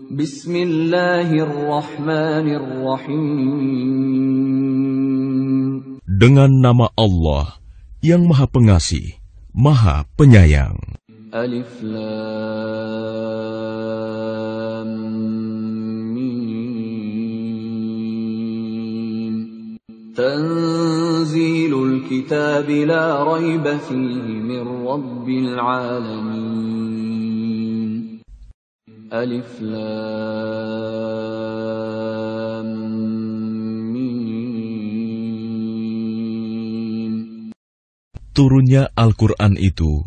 Bismillahirrahmanirrahim. Dengan nama Allah yang Maha Pengasih, Maha Penyayang. Alif Lam Mim. Tanzilul kitab la raiba fihi min rabbil alamin. Alif Lam Mim. Turunnya Al-Quran itu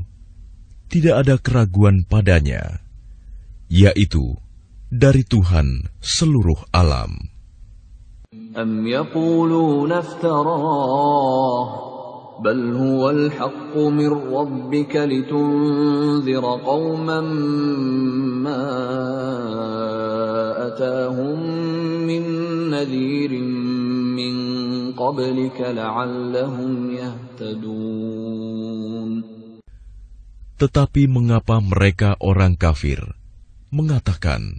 tidak ada keraguan padanya, yaitu dari Tuhan seluruh alam. Am yaquluna iftarah, bal huwal haqqu min rabbika litunzira qauman ma atahum min nadhirin min qablika la'allahum yahtadun. Tetapi mengapa mereka orang kafir mengatakan,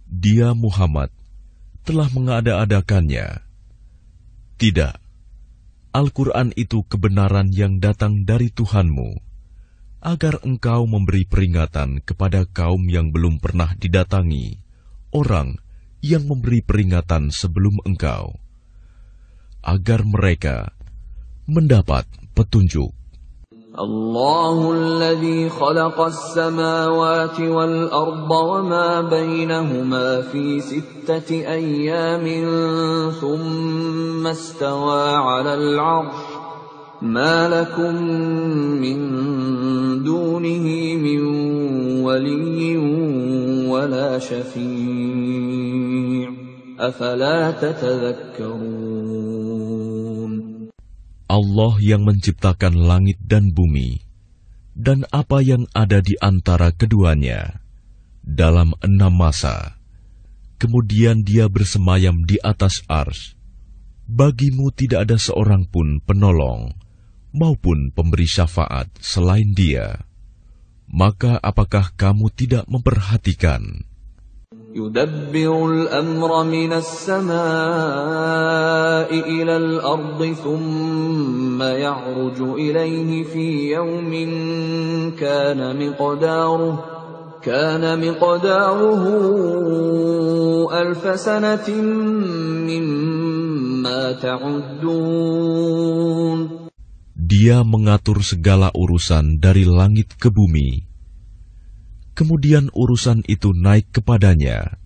Dia Muhammad telah mengada-adakannya? Tidak, Al-Quran itu kebenaran yang datang dari Tuhanmu, agar engkau memberi peringatan kepada kaum yang belum pernah didatangi orang yang memberi peringatan sebelum engkau, agar mereka mendapat petunjuk. Allahu alladhi khalaqas samawati wal arda wa ma bainahuma fi sittati ayyamin thumma istawa 'alal 'arsh ma lakum min dunihi min waliyyin wa la shafi' afala tatadhakkarun. Allah yang menciptakan langit dan bumi, dan apa yang ada di antara keduanya, dalam 6 masa. Kemudian Dia bersemayam di atas arsy. Bagimu tidak ada seorang pun penolong, maupun pemberi syafaat selain Dia. Maka apakah kamu tidak memperhatikan? Yudabbirul amra minas samaa'i ilal ardi thumma ya'ruju ilayhi fi yawmin kana miqdaruhu alf sanatin mimma ta'uddun. Dia mengatur segala urusan dari langit ke bumi. Kemudian urusan itu naik kepadanya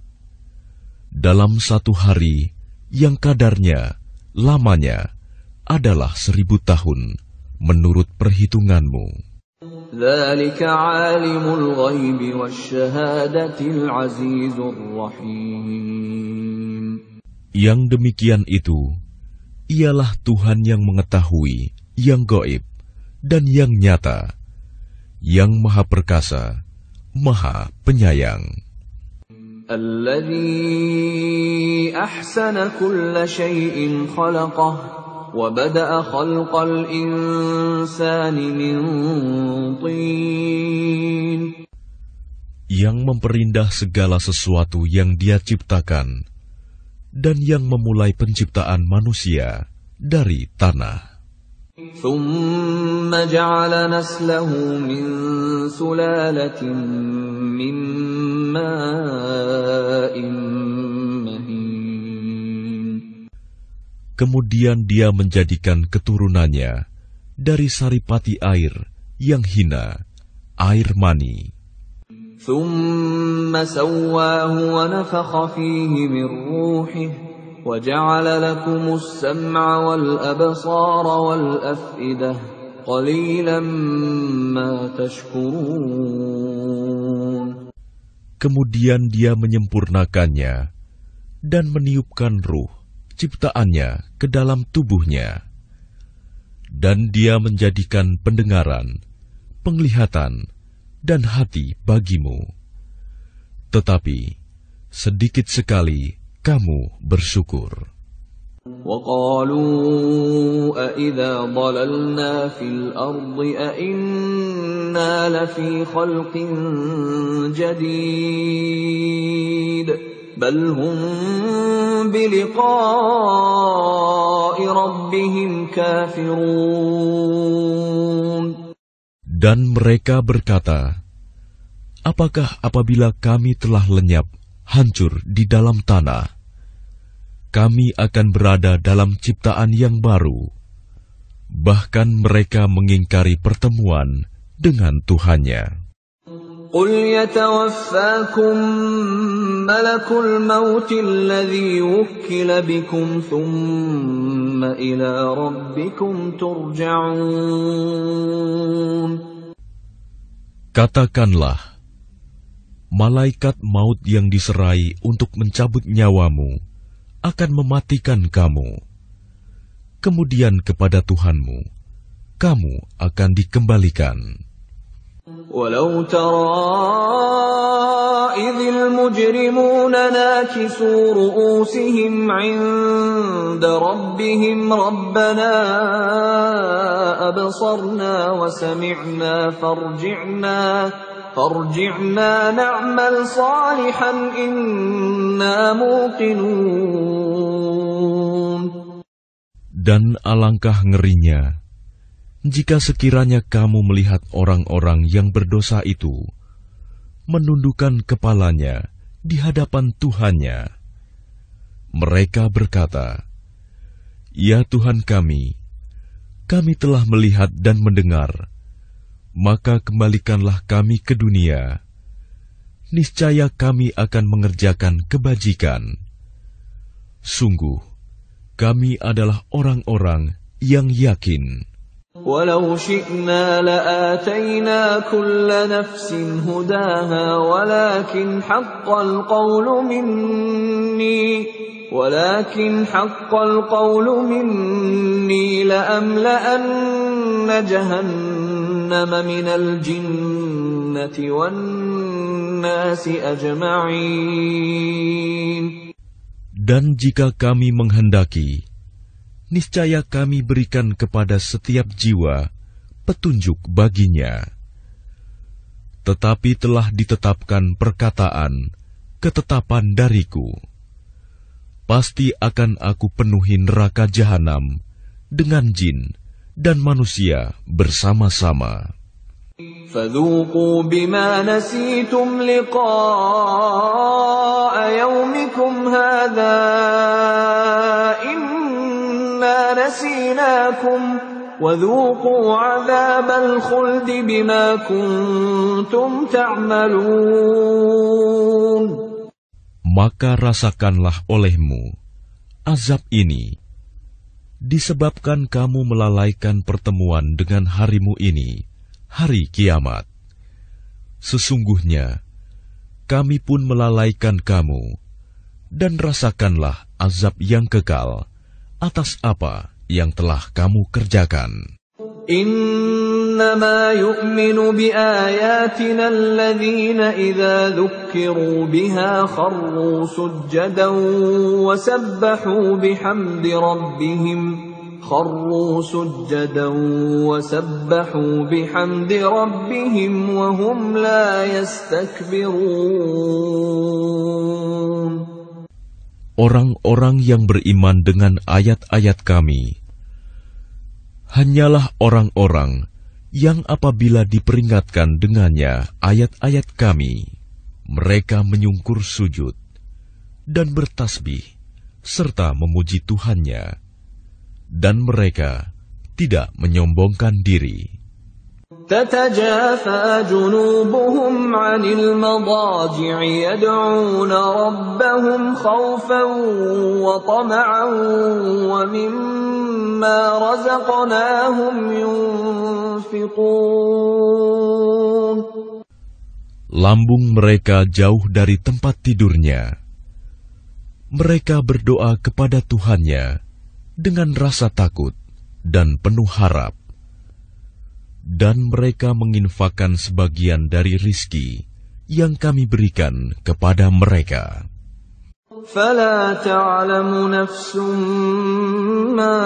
dalam 1 hari yang kadarnya, lamanya adalah 1000 tahun menurut perhitunganmu. Dzalika 'alimul ghaibi wasyahadatil 'azizur rahim. Yang demikian itu ialah Tuhan yang mengetahui yang gaib dan yang nyata, yang Maha Perkasa, Maha Penyayang. Alladzi ahsana kulla syai'in khalaqah wa bada'a khalqal insani min tin. Yang memperindah segala sesuatu yang Dia ciptakan, dan yang memulai penciptaan manusia dari tanah. ثُمَّ جَعَلَ نَسْلَهُ مِنْ سُلَالَةٍ مِّن مَّاءٍ مَّهِينٍ. Kemudian Dia menjadikan keturunannya dari saripati air yang hina, air mani. ثُمَّ سَوَّاهُ وَنَفَخَ فِيهِ مِنْ رُوحِهِ وَجَعَلَ لَكُمُ السَّمْعَ وَالْأَبْصَارَ وَالْأَفْئِدَةَ قَلِيلًا مَا تَشْكُرُونَ. Kemudian Dia menyempurnakannya dan meniupkan ruh ciptaannya ke dalam tubuhnya. Dan Dia menjadikan pendengaran, penglihatan, dan hati bagimu. Tetapi sedikit sekali kamu bersyukur. وَقَالُوا أَإِذَا ضَلَلْنَا فِي الْأَرْضِ أَإِنَّا لَفِي خَلْقٍ جَدِيدٍ بل هم بلقاء ربهم كافرون. Dan mereka berkata, apakah apabila kami telah lenyap, hancur di dalam tanah, kami akan berada dalam ciptaan yang baru? Bahkan mereka mengingkari pertemuan dengan Tuhannya. قل يتوفاكم ملك الموت الذي وكل بكم ثم إلى ربكم ترجعون. Katakanlah, malaikat maut yang diserai untuk mencabut nyawamu akan mematikan kamu. Kemudian kepada Tuhanmu, kamu akan dikembalikan. ولو ترى إذ المجرمون ناكسوا رؤوسهم عند ربهم ربنا أبصرنا وسمعنا فارجعنا نعمل صالحا إنا موقنون. Dan alangkah ngerinya jika sekiranya kamu melihat orang-orang yang berdosa itu menundukkan kepalanya di hadapan Tuhannya. Mereka berkata, "Ya Tuhan kami telah melihat dan mendengar, maka kembalikanlah kami ke dunia. Niscaya kami akan mengerjakan kebajikan. Sungguh, kami adalah orang-orang yang yakin." ولو شئنا لآتينا كل نفس هداها ولكن حق القول مني لأملأن جهنم من الجنة والناس أجمعين. Dan jika kami menghendaki, niscaya kami berikan kepada setiap jiwa petunjuk baginya. Tetapi telah ditetapkan ketetapan dariku. Pasti akan aku penuhi neraka jahanam dengan jin dan manusia bersama-sama. فذوقوا بما نسيتم لقاء يومكم هذا إنا نسيناكم وذوقوا عذاب الخلد بما كنتم تعملون. Maka rasakanlah olehmu azab ini disebabkan kamu melalaikan pertemuan dengan harimu ini, hari kiamat. Sesungguhnya kami pun melalaikan kamu, dan rasakanlah azab yang kekal atas apa yang telah kamu kerjakan. إنما يؤمن بآياتنا الذين إذا ذكروا بها خروا سجدا وسبحوا بحمد ربهم وهم لا يستكبرون. Orang-orang yang beriman dengan ayat-ayat kami hanyalah orang-orang yang apabila diperingatkan dengannya ayat-ayat kami, mereka menyungkur sujud dan bertasbih serta memuji Tuhannya, dan mereka tidak menyombongkan diri. تتجافى جنوبهم عن المضاجع يدعون ربهم خوفا وطمعا ومما رزقناهم ينفقون. Lambung mereka jauh dari tempat tidurnya. Mereka berdoa kepada Tuhannya dengan rasa takut dan penuh harap. Dan mereka menginfakkan sebagian dari rizki yang kami berikan kepada mereka. فلا تعلم نفس ما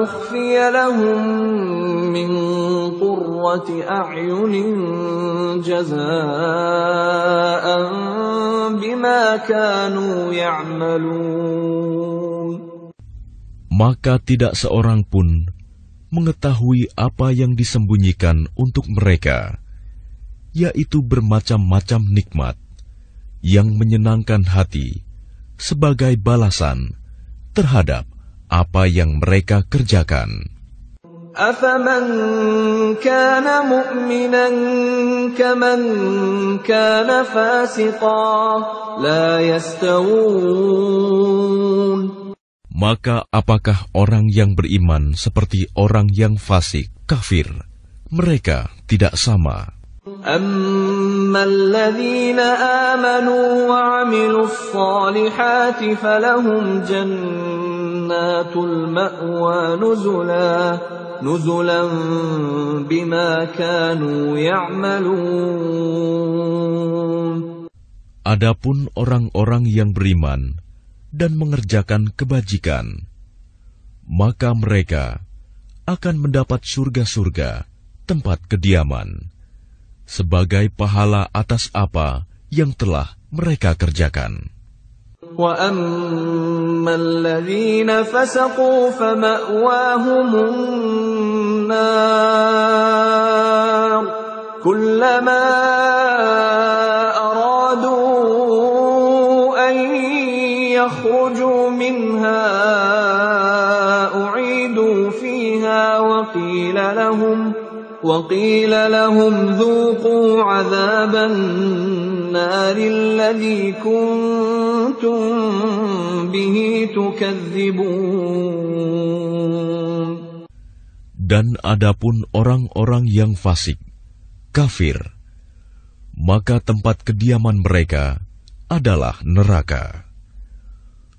أخفي لهم من قرة أعين جزاء بما كانوا يعملون. Maka tidak seorang pun mengetahui apa yang disembunyikan untuk mereka, yaitu bermacam-macam nikmat yang menyenangkan hati sebagai balasan terhadap apa yang mereka kerjakan. أَفَمَنْ كَانَ مُؤْمِنًا كَمَنْ كَانَ فَاسِقًا لَا يَسْتَوُونَ. Maka apakah orang yang beriman seperti orang yang fasik, kafir? Mereka tidak sama. أَمَّا الَّذِينَ آمَنُوا وَعَمِلُوا الصَّالِحَاتِ فَلَهُمْ جَنَّاتُ الْمَأْوَى نُزُلًا بِمَا كَانُوا يَعْمَلُونَ. Adapun orang-orang yang beriman dan mengerjakan kebajikan, maka mereka akan mendapat surga-surga, tempat kediaman, sebagai pahala atas apa yang telah mereka kerjakan. وَأَمَّا الَّذِينَ فَسَقُوا فَمَأْوَاهُمُ النَّارُ كُلَّمَا يخرجوا منها أعيدوا فيها وقيل لهم ذوقوا عذاب النار الذي كنتم به تكذبون. Dan adapun orang-orang yang fasik, kafir, maka tempat kediaman mereka adalah neraka.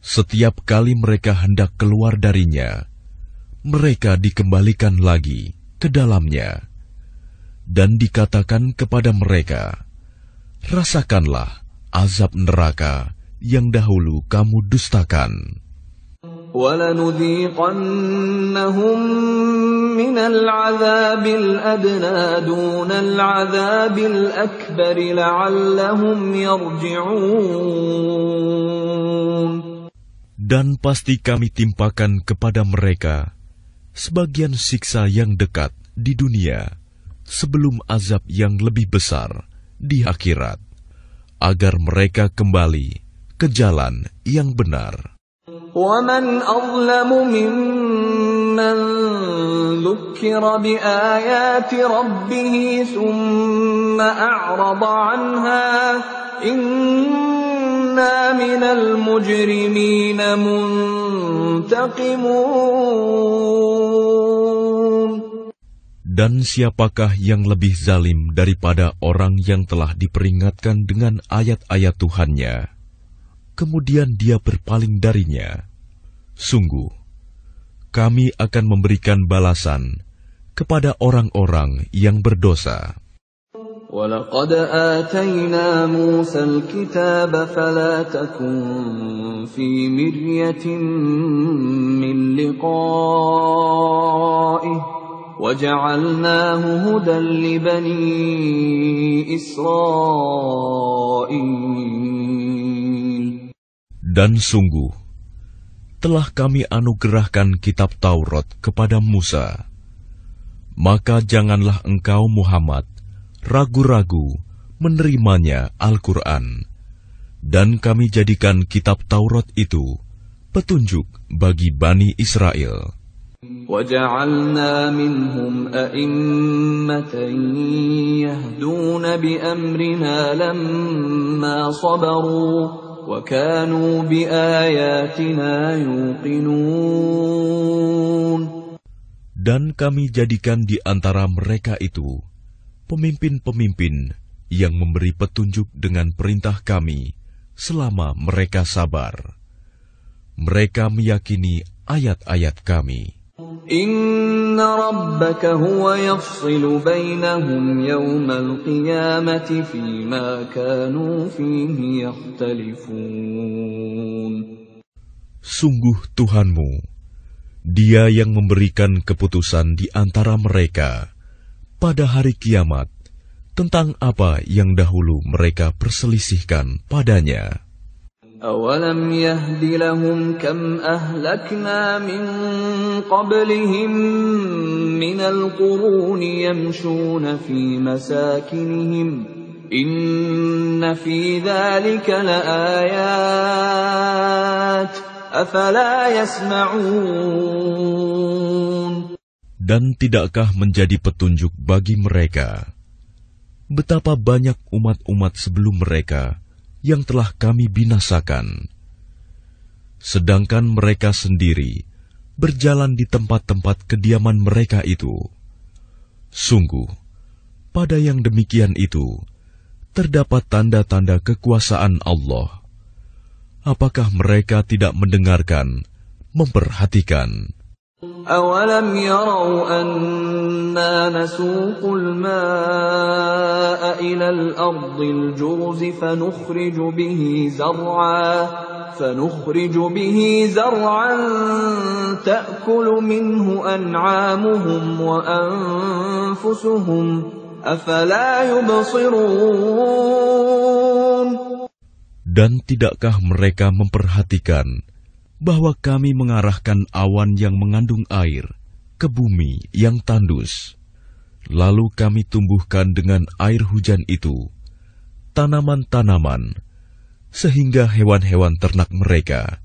Setiap kali mereka hendak keluar darinya, mereka dikembalikan lagi ke dalamnya, dan dikatakan kepada mereka, rasakanlah azab neraka yang dahulu kamu dustakan. وَلَنُذِيقَنَّهُمْ مِنَ الْعَذَابِ الْأَدْنَى دُونَ الْعَذَابِ الْأَكْبَرِ لَعَلَّهُمْ يَرْجِعُونَ. Dan pasti kami timpakan kepada mereka sebagian siksa yang dekat di dunia sebelum azab yang lebih besar di akhirat, agar mereka kembali ke jalan yang benar. وَمَنْ أَظْلَمُ مِمَّنْ ذُكِّرَ بِآيَاتِ رَبِّهِ ثُمَّ أَعْرَضَ عَنْهَا إِنَّا مِنَ الْمُجْرِمِينَ مُنْتَقِمُونَ. Dan siapakah yang lebih zalim daripada orang yang telah diperingatkan dengan ayat-ayat Tuhannya, kemudian dia berpaling darinya? Sungguh, kami akan memberikan balasan kepada orang-orang yang berdosa. وَلَقَدْ آتَيْنَا مُوسَى الْكِتَابَ فَلَا تَكُنْ فِي مِرْيَةٍ مِّن لِقَائِهِ وَجَعَلْنَاهُ هُدًى لِبَنِي إِسْرَائِيلَ. Dan sungguh, telah kami anugerahkan kitab Taurat kepada Musa. Maka janganlah engkau Muhammad ragu-ragu menerimanya Al-Quran. Dan kami jadikan kitab Taurat itu petunjuk bagi Bani Israel. وَجَعَلْنَا مِنْهُمْ أَئِمَّةً يَهْدُونَ بِأَمْرِنَا لَمَّا صَبَرُوا وَكَانُوا بِآيَاتِنَا يُوقِنُونَ. Dan kami jadikan di antara mereka itu pemimpin-pemimpin yang memberi petunjuk dengan perintah kami selama mereka sabar. Mereka meyakini ayat-ayat kami. Inna rabbaka huwa yafsilu bainahum yawmal qiyamati fima kanu fihi yakhtalifun. Sungguh Tuhanmu, Dia yang memberikan keputusan di antara mereka pada hari kiamat tentang apa yang dahulu mereka perselisihkan padanya. أَوَلَمْ يَهْدِ لَهُمْ كَمْ أَهْلَكْنَا مِنْ قَبْلِهِمْ مِنَ الْقُرُونِ يَمْشُونَ فِي مَسَاكِنِهِمْ إِنَّ فِي ذَلِكَ لَآيَاتٍ أَفَلَا يَسْمَعُونَ. Dan tidakkah menjadi petunjuk bagi mereka betapa banyak umat-umat sebelum mereka yang telah kami binasakan, sedangkan mereka sendiri berjalan di tempat-tempat kediaman mereka itu. Sungguh, pada yang demikian itu terdapat tanda-tanda kekuasaan Allah. Apakah mereka tidak mendengarkan, memperhatikan? أَوَلَمْ يَرَوْا أَنَّا نَسُوقُ الْمَاءَ إِلَى الْأَرْضِ الْجُرُزِ فَنُخْرِجُ بِهِ زَرْعًا تَأْكُلُ مِنْهُ أَنْعَامُهُمْ وَأَنْفُسُهُمْ أَفَلَا يُبْصِرُونَ. Dan tidakkah mereka memperhatikan bahwa kami mengarahkan awan yang mengandung air ke bumi yang tandus, lalu kami tumbuhkan dengan air hujan itu tanaman-tanaman, sehingga hewan-hewan ternak mereka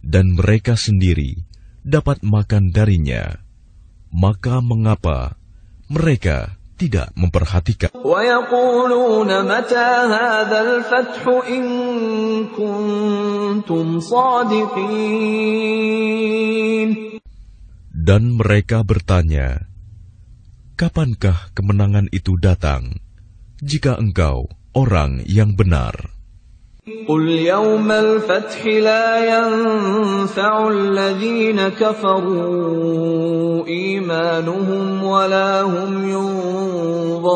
dan mereka sendiri dapat makan darinya. Maka mengapa mereka tidak memperhatikan? وَيَقُولُونَ مَتَى هَذَا الْفَتْحُ إِن كُنتُمْ صَادِقِينَ. Dan mereka bertanya, kapankah kemenangan itu datang, jika engkau orang yang benar? قُلْ يَوْمَ الْفَتْحِ لَا يَنفَعُ الَّذِينَ كَفَرُوا إِيمَانُهُمْ وَلَا هُمْ يُنظَرُونَ.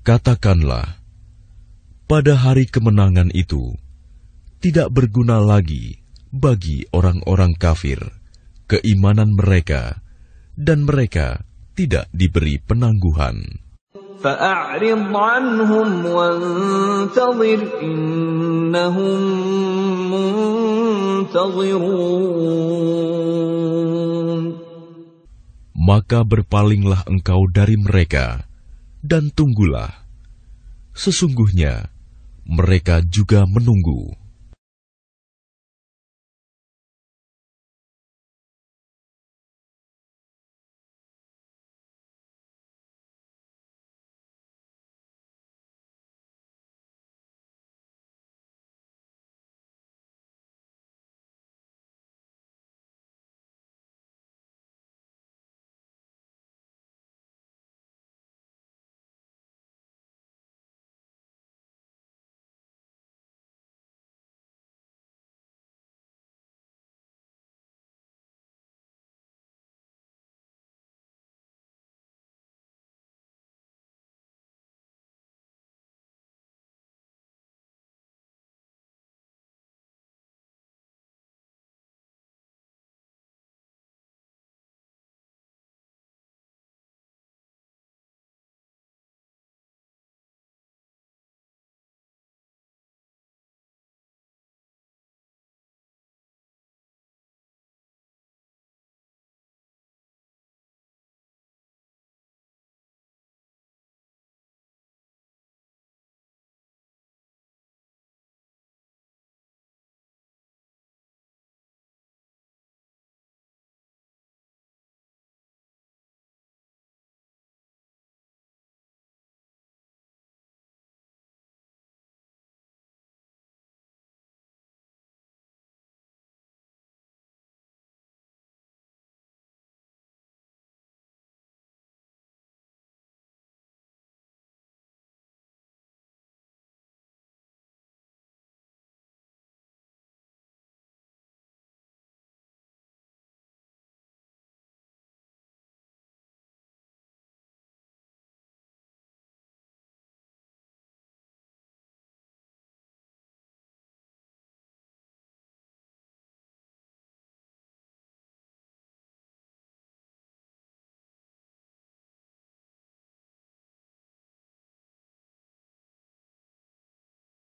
Katakanlah, pada hari kemenangan itu tidak berguna lagi bagi orang-orang kafir keimanan mereka, dan mereka tidak diberi penangguhan. فَأَعْرِضْ عَنْهُمْ وَانْتَظِرْ إِنَّهُمْ مُنْتَظِرُونَ. Maka berpalinglah engkau dari mereka, dan tunggulah. Sesungguhnya mereka juga menunggu.